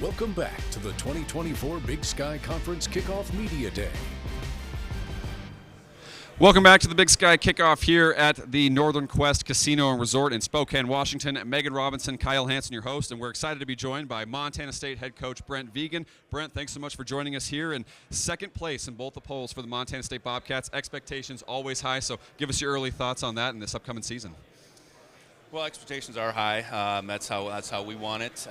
Welcome back to the 2024 Big Sky Conference Kickoff Media Day. Welcome back to the Big Sky Kickoff here at the Northern Quest Casino and Resort in Spokane, Washington. Megan Robinson, Kyle Hansen, your host, and we're excited to be joined by Montana State head coach Brent Vigen. Brent, thanks so much for joining us here. In second place in both the polls for the Montana State Bobcats. Expectations always high, so give us your early thoughts on that in this upcoming season. Well, expectations are high. That's how we want it.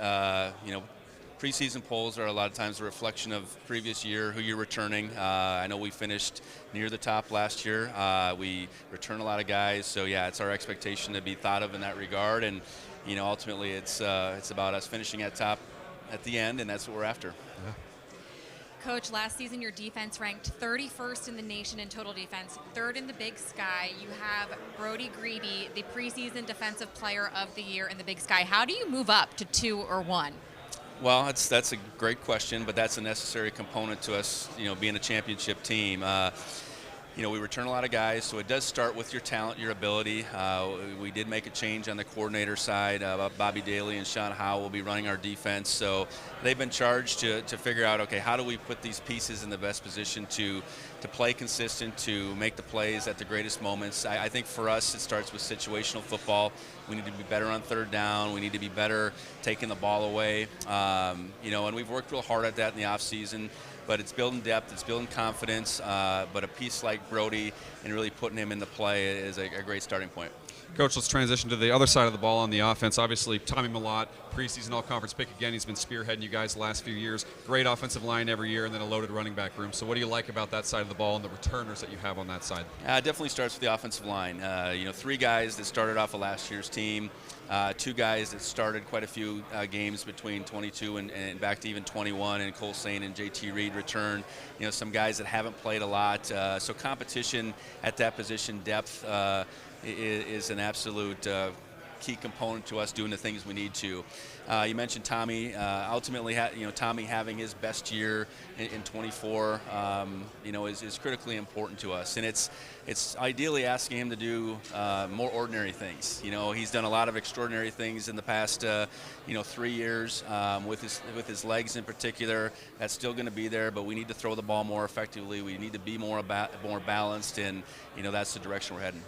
Preseason polls are a lot of times a reflection of previous year, who you're returning. I know we finished near the top last year. We return a lot of guys, so yeah, it's our expectation to be thought of in that regard. And ultimately, it's about us finishing at top at the end, and that's what we're after. Yeah. Coach, last season your defense ranked 31st in the nation in total defense, third in the Big Sky. You have Brody Greedy, the preseason defensive player of the year in the Big Sky. How do you move up to 2 or 1? Well, that's a great question, but that's a necessary component to us, being a championship team. We return a lot of guys, so it does start with your talent, your ability. We did make a change on the coordinator side. Bobby Daly and Sean Howe will be running our defense, so they've been charged to figure out, okay, how do we put these pieces in the best position to play consistent, to make the plays at the greatest moments. I think for us it starts with situational football. We need to be better on third down. We need to be better taking the ball away. And we've worked real hard at that in the offseason. But it's building depth, it's building confidence, but a piece like Brody and really putting him into play is a great starting point. Coach, let's transition to the other side of the ball on the offense. Obviously, Tommy Mellott, preseason all-conference pick again. He's been spearheading you guys the last few years. Great offensive line every year and then a loaded running back room. So what do you like about that side of the ball and the returners that you have on that side? It definitely starts with the offensive line. 3 guys that started off of last year's team. 2 guys that started quite a few games between 22 and back to even 21, and Cole Sain and JT Reed return. Some guys that haven't played a lot. So competition at that position, depth, is an absolute key component to us doing the things we need to. You mentioned Tommy. Ultimately, Tommy having his best year in 24, is critically important to us. And it's ideally asking him to do more ordinary things. He's done a lot of extraordinary things in the past, 3 years with his legs in particular. That's still going to be there, but we need to throw the ball more effectively. We need to be more balanced, and that's the direction we're heading.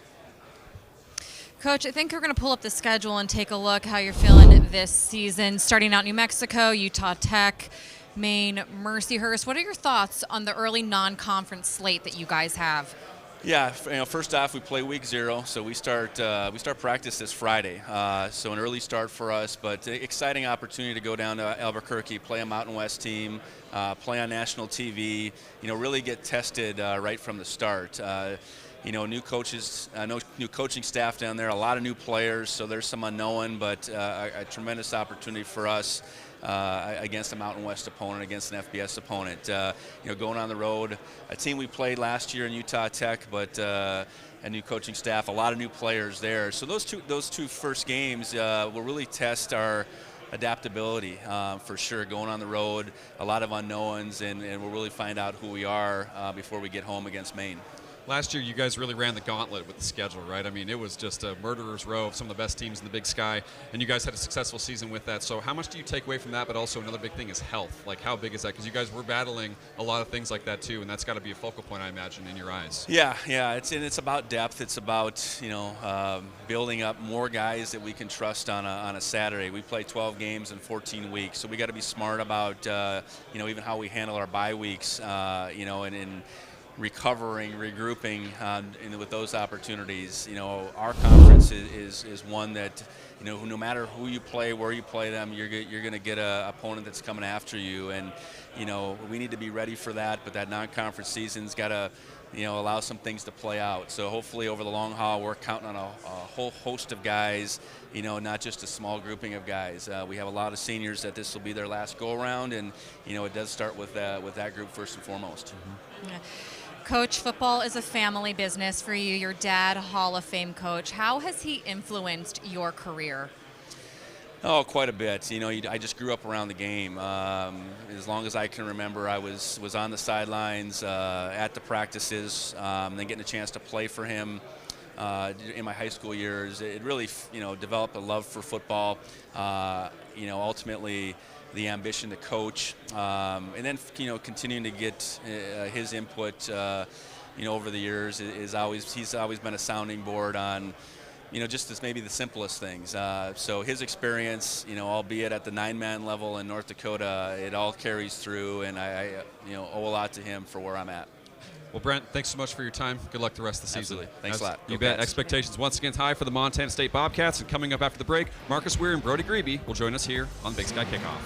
Coach, I think we're going to pull up the schedule and take a look how you're feeling this season. Starting out New Mexico, Utah Tech, Maine, Mercyhurst. What are your thoughts on the early non-conference slate that you guys have? Yeah, first off, we play week 0, so we start practice this Friday. So an early start for us, but exciting opportunity to go down to Albuquerque, play a Mountain West team, play on national TV. Really get tested right from the start. New coaches, new coaching staff down there, a lot of new players, so there's some unknown, but a tremendous opportunity for us against a Mountain West opponent, against an FBS opponent. Going on the road, a team we played last year in Utah Tech, but a new coaching staff, a lot of new players there. So those two first games will really test our adaptability for sure. Going on the road, a lot of unknowns, and we'll really find out who we are before we get home against Maine. Last year, you guys really ran the gauntlet with the schedule, right? I mean, it was just a murderer's row of some of the best teams in the Big Sky, and you guys had a successful season with that. So how much do you take away from that? But also another big thing is health. Like, how big is that? Because you guys were battling a lot of things like that, too, and that's got to be a focal point, I imagine, in your eyes. Yeah. It's about depth. It's about, building up more guys that we can trust on a Saturday. We play 12 games in 14 weeks, so we got to be smart about, even how we handle our bye weeks, and recovering, regrouping with those opportunities. Our conference is one that, no matter who you play, where you play them, you're going to get an opponent that's coming after you, and we need to be ready for that. But that non-conference season's got to allow some things to play out. So hopefully over the long haul, we're counting on a whole host of guys, not just a small grouping of guys. We have a lot of seniors that this will be their last go-around, and it does start with that group first and foremost. Mm-hmm. Yeah. Coach, football is a family business for you. Your dad, Hall of Fame coach. How has he influenced your career? Oh, quite a bit. I just grew up around the game. As long as I can remember, I was on the sidelines, at the practices, then getting a chance to play for him in my high school years. It really, developed a love for football. ultimately the ambition to coach, and then continuing to get his input. Over the years he's always been a sounding board on, just as maybe the simplest things. So his experience, albeit at the 9-man level in North Dakota, it all carries through, and I owe a lot to him for where I'm at. Well, Brent, thanks so much for your time. Good luck the rest of the season. Absolutely. Thanks a lot. You Go bet. Cats. Expectations once again high for the Montana State Bobcats. And coming up after the break, Marcus Weir and Brody Grebe will join us here on Big Sky Kickoff.